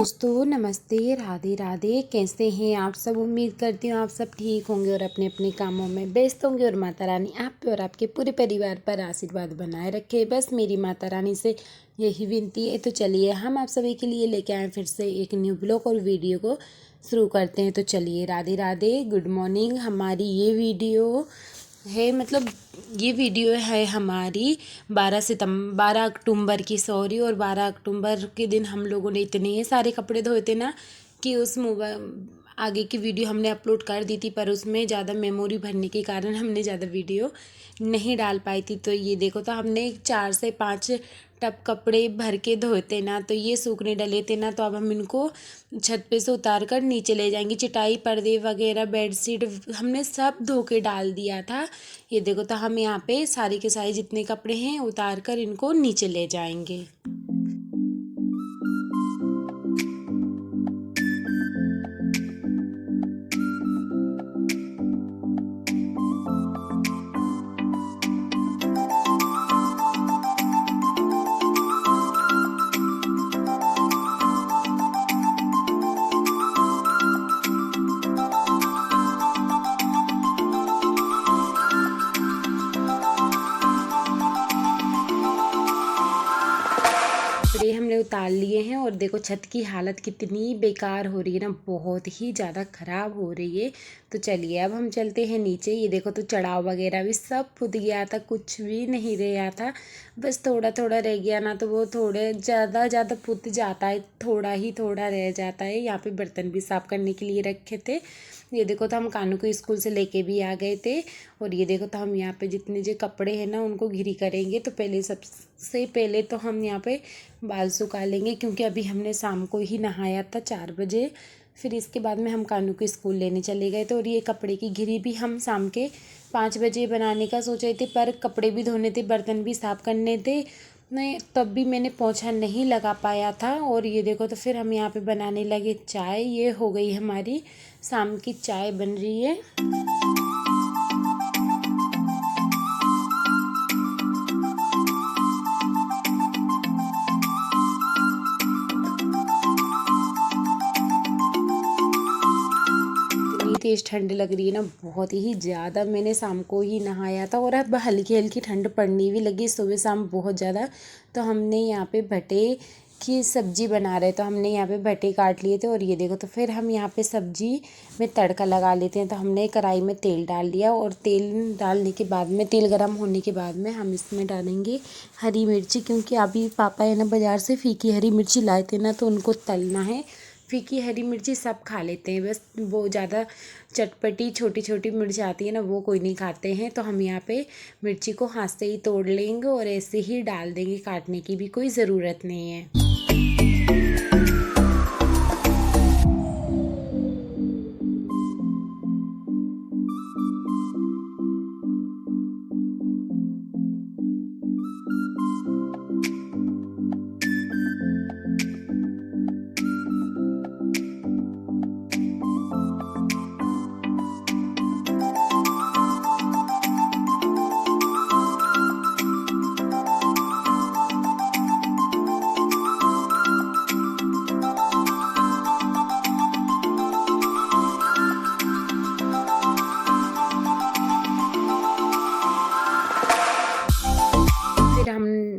दोस्तों नमस्ते, राधे राधे। कैसे हैं आप सब? उम्मीद करती हूँ आप सब ठीक होंगे और अपने अपने कामों में व्यस्त होंगे और माता रानी आप पे और आपके पूरे परिवार पर आशीर्वाद बनाए रखे। बस मेरी माता रानी से यही विनती है। तो चलिए हम आप सभी के लिए लेके आए फिर से एक न्यू ब्लॉग और वीडियो को शुरू करते हैं। तो चलिए राधे राधे, गुड मॉर्निंग। हमारी ये वीडियो है ये वीडियो है हमारी 12 अक्टूबर की और 12 अक्टूबर के दिन हम लोगों ने इतने सारे कपड़े धोए थे ना कि उस आगे की वीडियो हमने अपलोड कर दी थी, पर उसमें ज़्यादा मेमोरी भरने के कारण हमने ज़्यादा वीडियो नहीं डाल पाई थी। तो ये देखो, तो हमने 4 से 5 टब कपड़े भर के धोए थे ना, तो ये सूखने डले थे ना, तो अब हम इनको छत पे से उतार कर नीचे ले जाएंगे। चटाई, पर्दे वगैरह, बेडशीट हमने सब धो के डाल दिया था। ये देखो, तो हम यहाँ पे सारे के सारे जितने कपड़े हैं उतार कर इनको नीचे ले जाएंगे। कपड़े हमने उतार लिए हैं और देखो छत की हालत कितनी बेकार हो रही है ना, बहुत ही ज़्यादा ख़राब हो रही है। तो चलिए अब हम चलते हैं नीचे। ये देखो, तो चढ़ाव वगैरह भी सब फूट गया था, कुछ भी नहीं रहा था, बस थोड़ा थोड़ा रह गया ना, तो वो थोड़े ज़्यादा फूट जाता है, थोड़ा ही थोड़ा रह जाता है। यहाँ पे बर्तन भी साफ़ करने के लिए रखे थे। ये देखो, तो हम कानू को स्कूल से लेके भी आ गए थे। और ये देखो, तो हम यहाँ पे जितने जो कपड़े हैं ना उनको घिरी करेंगे। तो सबसे पहले तो हम यहाँ पे बाल सुखा लेंगे, क्योंकि अभी हमने शाम को ही नहाया था 4 बजे। फिर इसके बाद में हम कानू को स्कूल लेने चले गए थे। और ये कपड़े की घिरी भी हम शाम के 5 बजे बनाने का सोच रहे थे, पर कपड़े भी धोने थे, बर्तन भी साफ़ करने थे, नहीं तब भी मैंने पोंछा नहीं लगा पाया था। और ये देखो, तो फिर हम यहाँ पे बनाने लगे चाय। ये हो गई हमारी शाम की चाय बन रही है। तेज़ ठंड लग रही है ना, बहुत ही ज़्यादा। मैंने शाम को ही नहाया था और अब हल्की हल्की ठंड पड़नी भी लगी सुबह शाम बहुत ज़्यादा। तो हमने यहाँ पे भटे की सब्ज़ी बना रहे, तो हमने यहाँ पे भटे काट लिए थे। और ये देखो, तो फिर हम यहाँ पे सब्ज़ी में तड़का लगा लेते हैं। तो हमने कढ़ाई में तेल डाल दिया और तेल डालने के बाद में, तेल गर्म होने के बाद में हम इसमें डालेंगे हरी मिर्ची, क्योंकि अभी पापा है ना बाज़ार से फीकी हरी मिर्ची लाए थे ना, तो उनको तलना है। फीकी हरी मिर्ची सब खा लेते हैं, बस वो ज़्यादा चटपटी छोटी छोटी मिर्च आती है ना, वो कोई नहीं खाते हैं। तो हम यहाँ पे मिर्ची को हाथ से ही तोड़ लेंगे और ऐसे ही डाल देंगे, काटने की भी कोई ज़रूरत नहीं है।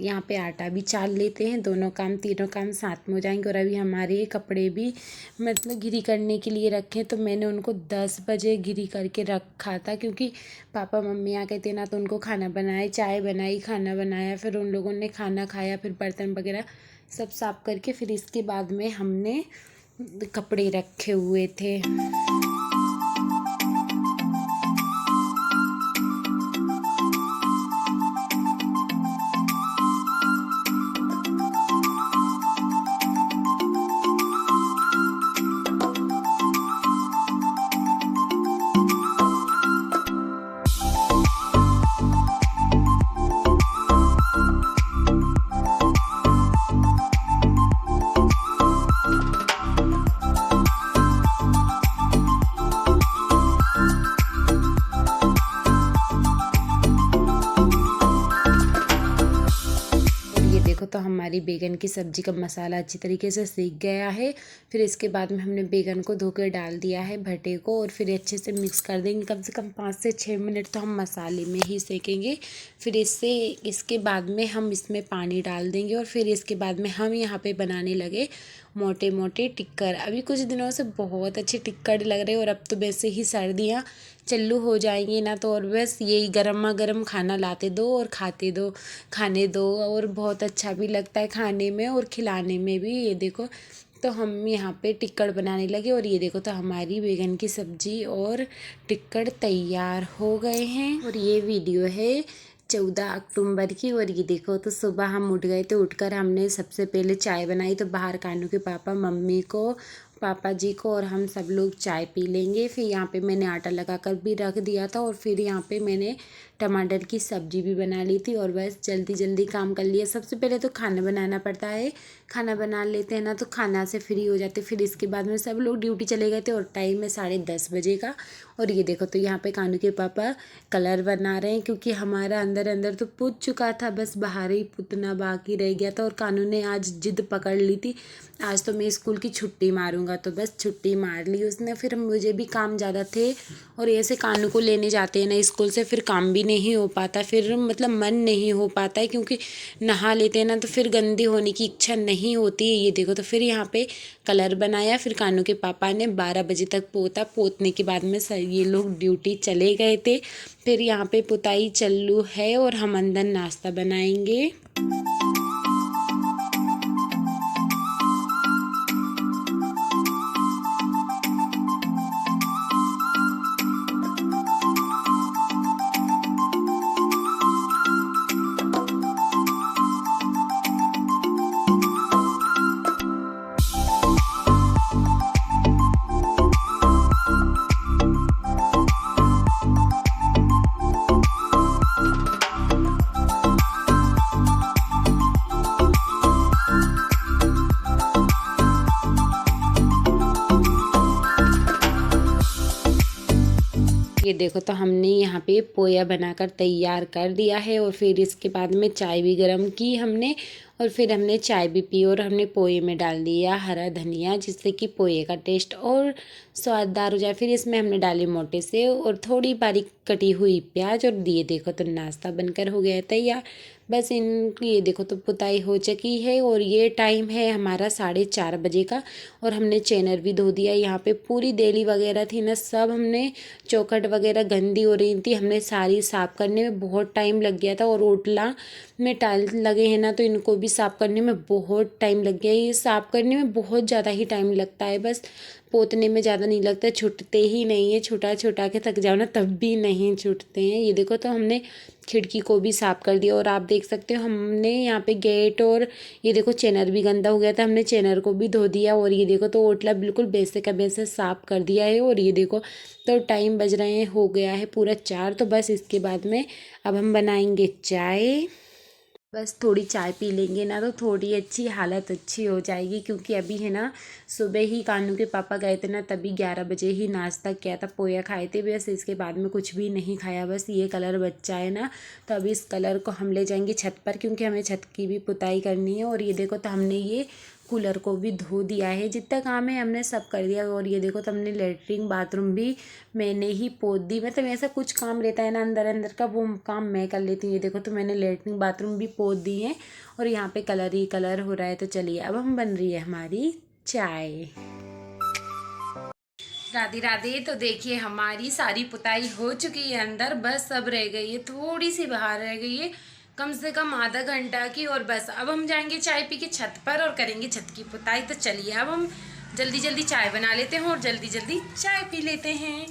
यहाँ पे आटा भी चाल लेते हैं, दोनों काम तीनों काम साथ में हो जाएंगे। और अभी हमारे कपड़े भी घिरी करने के लिए रखे, तो मैंने उनको 10 बजे घिरी करके रखा था, क्योंकि पापा मम्मी आ गए थे ना, तो उनको खाना बनाए, चाय बनाई, खाना बनाया, फिर उन लोगों ने खाना खाया, फिर बर्तन वगैरह सब साफ करके फिर इसके बाद में हमने कपड़े रखे हुए थे। तो हमारी बैगन की सब्ज़ी का मसाला अच्छी तरीके से सीख गया है। फिर इसके बाद में हमने बैगन को धो कर डाल दिया है भटे को, और फिर अच्छे से मिक्स कर देंगे। कम से कम 5 से 6 मिनट तो हम मसाले में ही सेकेंगे। फिर इसके बाद में हम इसमें पानी डाल देंगे, और फिर इसके बाद में हम यहाँ पे बनाने लगे मोटे मोटे टिक्कर। अभी कुछ दिनों से बहुत अच्छे टिक्कर लग रहे हैं, और अब तो वैसे ही सर्दियाँ चालू हो जाएंगी ना, तो और बस यही गर्मा गर्म खाना लाते दो और खाने दो, और बहुत अच्छा भी लगता है खाने में और खिलाने में भी। ये देखो, तो हम यहाँ पे टिक्कड़ बनाने लगे, और ये देखो तो हमारी बैगन की सब्ज़ी और टिक्कड़ तैयार हो गए हैं। और ये वीडियो है 14 अक्टूबर की। और ये देखो तो सुबह हम उठ गए, तो उठकर हमने सबसे पहले चाय बनाई। तो बाहर कानू के पापा जी को और हम सब लोग चाय पी लेंगे। फिर यहाँ पे मैंने आटा लगा कर भी रख दिया था, और फिर यहाँ पे मैंने टमाटर की सब्ज़ी भी बना ली थी, और बस जल्दी जल्दी काम कर लिया। सबसे पहले तो खाना बनाना पड़ता है, खाना बना लेते हैं ना तो खाना से फ्री हो जाते। फिर इसके बाद में सब लोग ड्यूटी चले गए थे, और टाइम है 10:30 बजे का। और ये देखो तो यहाँ पे कानू के पापा कलर बना रहे हैं, क्योंकि हमारा अंदर अंदर तो पुत चुका था, बस बाहर ही पुतना बाकी रह गया था। और कानू ने आज जिद पकड़ ली थी, आज तो मैं स्कूल की छुट्टी मारूंगा, तो बस छुट्टी मार ली उसने। फिर मुझे भी काम ज़्यादा थे, और ऐसे कानू को लेने जाते हैं ना स्कूल से, फिर काम भी नहीं हो पाता, फिर मतलब मन नहीं हो पाता है, क्योंकि नहा लेते हैं ना तो फिर गंदी होने की इच्छा नहीं होती है। ये देखो तो फिर यहाँ पे कलर बनाया। फिर कानू के पापा ने 12 बजे तक पोतने के बाद में ये लोग ड्यूटी चले गए थे। फिर यहाँ पे पुताई चालू है, और हम अंदर नाश्ता बनाएंगे। ये देखो तो हमने यहाँ पे पोया बनाकर तैयार कर दिया है, और फिर इसके बाद में चाय भी गर्म की हमने, और फिर हमने चाय भी पी, और हमने पोए में डाल दिया हरा धनिया, जिससे कि पोए का टेस्ट और स्वाददार हो जाए। फिर इसमें हमने डाले मोटे से और थोड़ी बारीक कटी हुई प्याज, और दिए देखो तो नाश्ता बनकर हो गया तैयार। बस ये देखो तो पुताई हो चुकी है, और ये टाइम है हमारा 4:30 बजे का। और हमने चैनर भी धो दिया। यहाँ पे पूरी देली वगैरह थी ना, सब हमने चौखट वगैरह गंदी हो रही थी, हमने सारी साफ़ करने में बहुत टाइम लग गया था। और ओटला में टाइल्स लगे हैं ना, तो इनको भी साफ़ करने में बहुत टाइम लग गया। ये साफ़ करने में बहुत ज़्यादा ही टाइम लगता है, बस पोतने में ज़्यादा नहीं लगता, छूटते ही नहीं है। छुटा छुटा के थक जाओ ना तब भी नहीं छूटते हैं। ये देखो तो हमने खिड़की को भी साफ़ कर दिया, और आप देख सकते हो हमने यहाँ पे गेट, और ये देखो चैनर भी गंदा हो गया था, हमने चैनर को भी धो दिया। और ये देखो तो ओटला बिल्कुल वैसे का वैसे साफ़ कर दिया है। और ये देखो तो टाइम बज रहे हैं, हो गया है पूरा 4। तो बस इसके बाद में अब हम बनाएंगे चाय। बस थोड़ी चाय पी लेंगे ना तो थोड़ी अच्छी हालत अच्छी हो जाएगी, क्योंकि अभी है ना सुबह ही कानू के पापा गए थे ना, तभी 11 बजे ही नाश्ता किया था, पोया खाए थे। बस इसके बाद में कुछ भी नहीं खाया। बस ये कलर बच्चा है ना, तो अभी इस कलर को हम ले जाएंगे छत पर, क्योंकि हमें छत की भी पुताई करनी है। और ये देखो तो हमने ये कूलर को भी धो दिया है, जितना काम है हमने सब कर दिया। और ये देखो तो हमने लेटरिन बाथरूम भी मैंने ही पोत दी। मतलब ऐसा कुछ काम रहता है ना अंदर अंदर का, वो काम मैं कर लेती हूँ। ये देखो तो मैंने लेटरिन बाथरूम भी पोत दी है, और यहाँ पे कलर ही कलर हो रहा है। तो चलिए अब हम बन रही है हमारी चाय। राधे राधे। तो देखिए हमारी सारी पुताई हो चुकी है अंदर, बस अब रह गई है थोड़ी सी बाहर रह गई है, कम से कम आधा घंटा की। और बस अब हम जाएंगे चाय पी के छत पर और करेंगे छत की पुताई। तो चलिए अब हम जल्दी जल्दी चाय बना लेते हैं और जल्दी जल्दी चाय पी लेते हैं।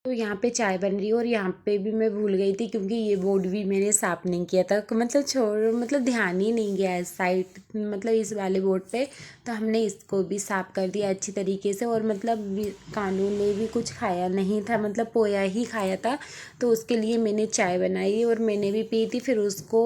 तो तो यहाँ पे चाय बन रही है और यहाँ पे भी मैं भूल गई थी क्योंकि ये बोर्ड भी मैंने साफ़ नहीं किया था, मतलब मतलब ध्यान ही नहीं गया इस साइड, मतलब इस वाले बोर्ड पे। तो हमने इसको भी साफ़ कर दिया अच्छी तरीके से। और मतलब कानू ने भी कुछ खाया नहीं था, मतलब पोया ही खाया था, तो उसके लिए मैंने चाय बनाई और मैंने भी पी थी। फिर उसको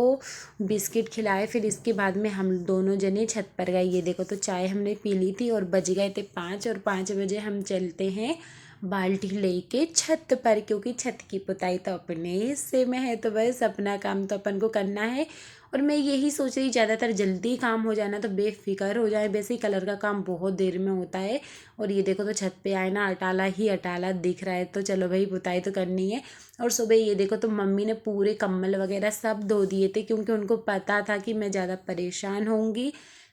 बिस्किट खिलाए। फिर इसके बाद में हम दोनों जने छत पर गए। ये देखो, तो चाय हमने पी ली थी और बज गए थे 5, और 5 बजे हम चलते हैं बाल्टी लेके छत पर, क्योंकि छत की पुताई तो अपने हिस्से में है, तो बस अपना काम तो अपन को करना है। और मैं यही सोच रही, ज़्यादातर जल्दी काम हो जाना तो बेफिक्र हो जाए। वैसे ही कलर का काम बहुत देर में होता है। और ये देखो, तो छत पे आए ना, अटाला ही अटाला दिख रहा है, तो चलो भाई पुताई तो करनी है। और सुबह ये देखो, तो मम्मी ने पूरे कम्बल वगैरह सब धो दिए थे, क्योंकि उनको पता था कि मैं ज़्यादा परेशान होंगी।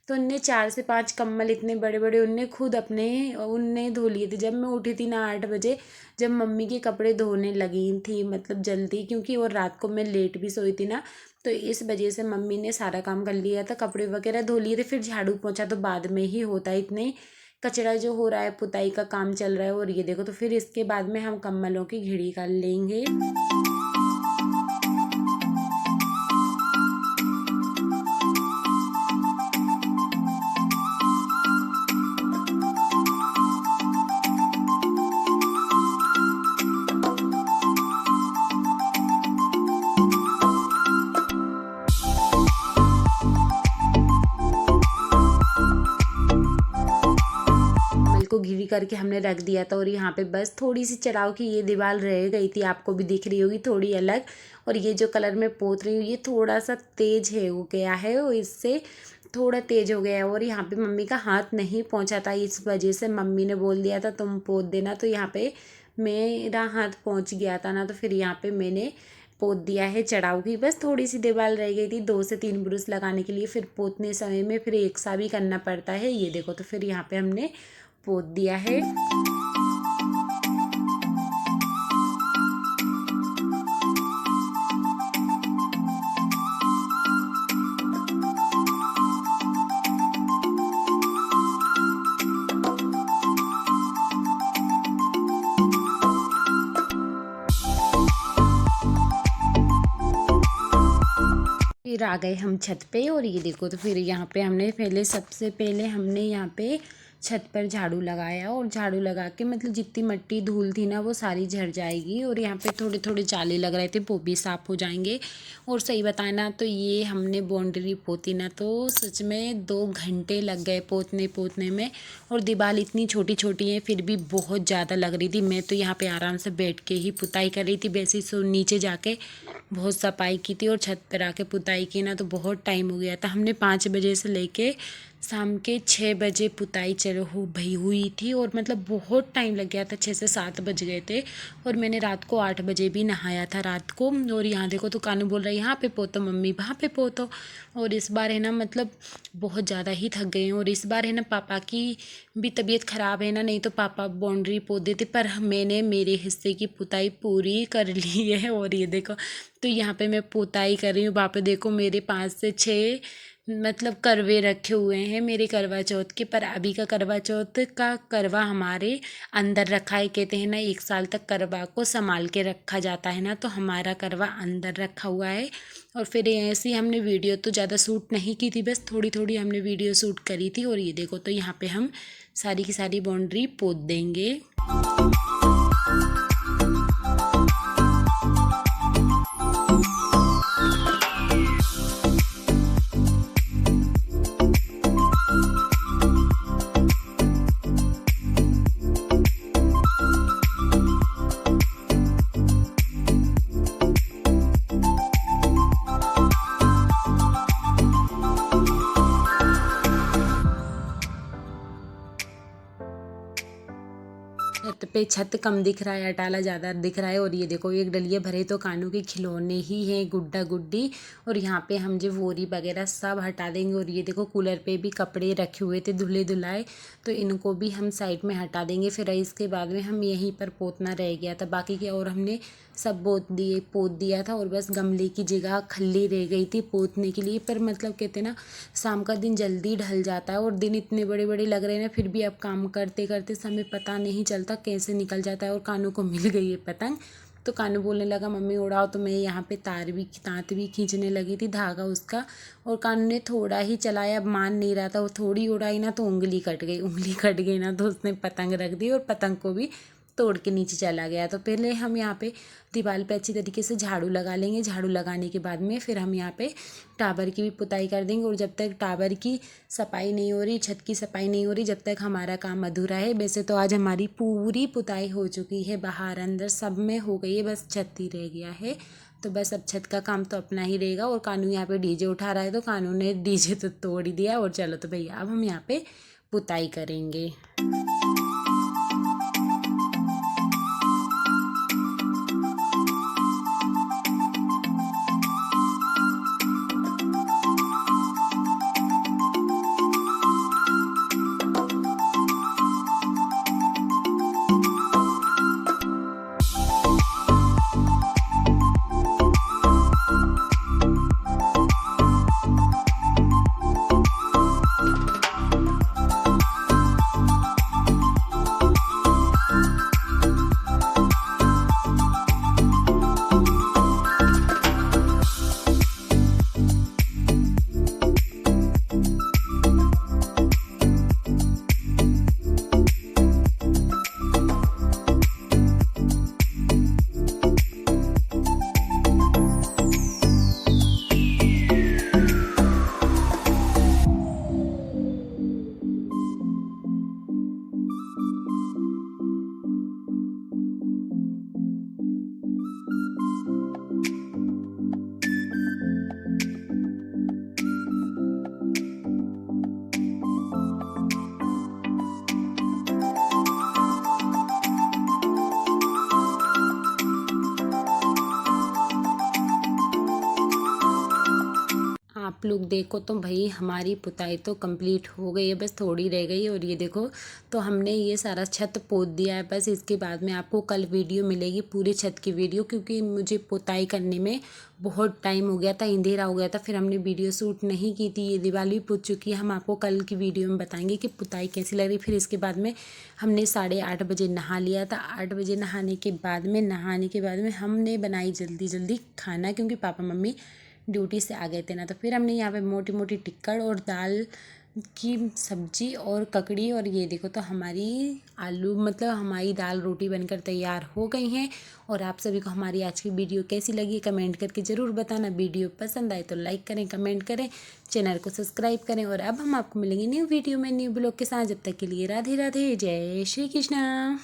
तो उनने 4 से 5 कम्बल इतने बड़े बड़े उनने खुद अपने उनने धो लिए थे। जब मैं उठी थी ना 8 बजे, जब मम्मी के कपड़े धोने लगी थी, मतलब जल्दी, क्योंकि और रात को मैं लेट भी सोई थी ना, तो इस वजह से मम्मी ने सारा काम कर लिया था, कपड़े वगैरह धो लिए थे। फिर झाड़ू पोछा तो बाद में ही होता है, इतने कचरा जो हो रहा है, पुताई का काम चल रहा है। और ये देखो, तो फिर इसके बाद में हम कम्बलों की घिड़ी कर लेंगे। कमल को घिरी करके हमने रख दिया था। और यहाँ पे बस थोड़ी सी चढ़ाव की ये दीवार रह गई थी, आपको भी दिख रही होगी थोड़ी अलग। और ये जो कलर मैं पोत रही हूँ, ये थोड़ा सा तेज है हो गया है, और इससे थोड़ा तेज हो गया है। और यहाँ पे मम्मी का हाथ नहीं पहुँचा था, इस वजह से मम्मी ने बोल दिया था तुम पोत देना, तो यहाँ पे मेरा हाथ पहुँच गया था ना, तो फिर यहाँ पे मैंने पोत दिया है चढ़ाव की। बस थोड़ी सी दीवार रह गई थी 2 से 3 ब्रुश लगाने के लिए, फिर पोतने समय में फिर एक सा भी करना पड़ता है। ये देखो, तो फिर यहाँ पे हमने पोत दिया है। फिर आ गए हम छत पे। और ये देखो, तो फिर यहाँ पे हमने सबसे पहले हमने यहाँ पे छत पर झाड़ू लगाया। और झाड़ू लगा के मतलब जितनी मिट्टी धूल थी ना, वो सारी झड़ जाएगी। और यहाँ पे थोड़े थोड़े जाले लग रहे थे, वो भी साफ़ हो जाएंगे। और सही बताए ना, तो ये हमने बाउंड्री पोती ना, तो सच में 2 घंटे लग गए पोतने में। और दीवार इतनी छोटी छोटी है, फिर भी बहुत ज़्यादा लग रही थी। मैं तो यहाँ पे आराम से बैठ के ही पुताई कर रही थी। वैसे ही सो नीचे जाके बहुत सफाई की थी, और छत पर आके पुताई की ना, तो बहुत टाइम हो गया था। हमने 5 बजे से लेके शाम के 6 बजे पुताई चलो हो भई हुई थी। और मतलब बहुत टाइम लग गया था, 6 से 7 बज गए थे। और मैंने रात को 8 बजे भी नहाया था रात को। और यहाँ देखो, तो कानू बोल रहा है यहाँ पे पोतो मम्मी, वहाँ पे पोतो। और इस बार है ना, मतलब बहुत ज़्यादा ही थक गए हैं। और इस बार है ना, पापा की भी तबीयत ख़राब है ना, नहीं तो पापा बाउंड्री पोत देते, पर मैंने मेरे हिस्से की पुताई पूरी कर ली है। और ये देखो, तो यहाँ पे मैं पुताई कर रही हूँ। वहाँ पे देखो, मेरे 5 से 6 मतलब करवे रखे हुए हैं मेरे करवा चौथ के। पर अभी का करवा चौथ का करवा हमारे अंदर रखा है। कहते हैं ना, 1 साल तक करवा को संभाल के रखा जाता है ना, तो हमारा करवा अंदर रखा हुआ है। और फिर ऐसे ही हमने वीडियो तो ज़्यादा शूट नहीं की थी, बस थोड़ी थोड़ी हमने वीडियो शूट करी थी। और ये देखो, तो यहाँ पे हम सारी की सारी बाउंड्री पोत देंगे। छत पे छत कम दिख रहा है, अटाला ज़्यादा दिख रहा है। और ये देखो, एक डलिए भरे तो कानू के खिलौने ही हैं, गुड्डा गुड्डी। और यहाँ पे हम जो बोरी वगैरह सब हटा देंगे। और ये देखो, कूलर पे भी कपड़े रखे हुए थे धुले धुलाए, तो इनको भी हम साइड में हटा देंगे। फिर इसके बाद में हम यहीं पर पोतना रह गया था बाकी के, और हमने सब पोत दिया था। और बस गमले की जगह खल्ली रह गई थी पोतने के लिए। पर मतलब कहते ना, शाम का दिन जल्दी ढल जाता है, और दिन इतने बड़े बड़े लग रहे हैं ना, फिर भी अब काम करते करते समय पता नहीं चलता। था कैसे निकल जाता है। और कानू को मिल गई है पतंग, तो कानू बोलने लगा मम्मी उड़ाओ, तो मैं यहाँ पे तांत भी खींचने लगी थी, धागा उसका। और कानू ने थोड़ा ही चलाया, अब मान नहीं रहा था, वो थोड़ी उड़ाई ना तो उंगली कट गई ना, तो उसने पतंग रख दी और पतंग को भी तोड़ के नीचे चला गया। तो पहले हम यहाँ पे दीवार पे अच्छी तरीके से झाड़ू लगा लेंगे। झाड़ू लगाने के बाद में फिर हम यहाँ पे टावर की भी पुताई कर देंगे। और जब तक टावर की सफाई नहीं हो रही, छत की सफाई नहीं हो रही, जब तक हमारा काम अधूरा है। वैसे तो आज हमारी पूरी पुताई हो चुकी है, बाहर अंदर सब में हो गई है, बस छत ही रह गया है। तो बस अब छत का काम तो अपना ही रहेगा। और कानू यहाँ पे डीजे उठा रहा है, तो कानू ने डीजे तो तोड़ ही दिया। और चलो तो भैया अब हम यहाँ पे पुताई करेंगे। आप लोग देखो तो भाई हमारी पुताई तो कंप्लीट हो गई है, बस थोड़ी रह गई है। और ये देखो तो हमने ये सारा छत पोत दिया है। बस इसके बाद में आपको कल वीडियो मिलेगी, पूरे छत की वीडियो, क्योंकि मुझे पुताई करने में बहुत टाइम हो गया था, अंधेरा हो गया था, फिर हमने वीडियो शूट नहीं की थी। ये दिवाली भी पूछ चुकी है। हम आपको कल की वीडियो में बताएंगे कि पुताई कैसी लग रही। फिर इसके बाद में हमने 8:30 बजे नहा लिया था। 8 बजे नहाने के बाद में हमने बनाई जल्दी जल्दी खाना, क्योंकि पापा मम्मी ड्यूटी से आ गए थे ना। तो फिर हमने यहाँ पे मोटी मोटी टिक्कड़ और दाल की सब्जी और ककड़ी। और ये देखो तो हमारी हमारी दाल रोटी बनकर तैयार हो गई हैं। और आप सभी को हमारी आज की वीडियो कैसी लगी कमेंट करके ज़रूर बताना। वीडियो पसंद आए तो लाइक करें, कमेंट करें, चैनल को सब्सक्राइब करें। और अब हम आपको मिलेंगे न्यू वीडियो में न्यू ब्लॉग के साथ। जब तक के लिए राधे राधे, जय श्री कृष्णा।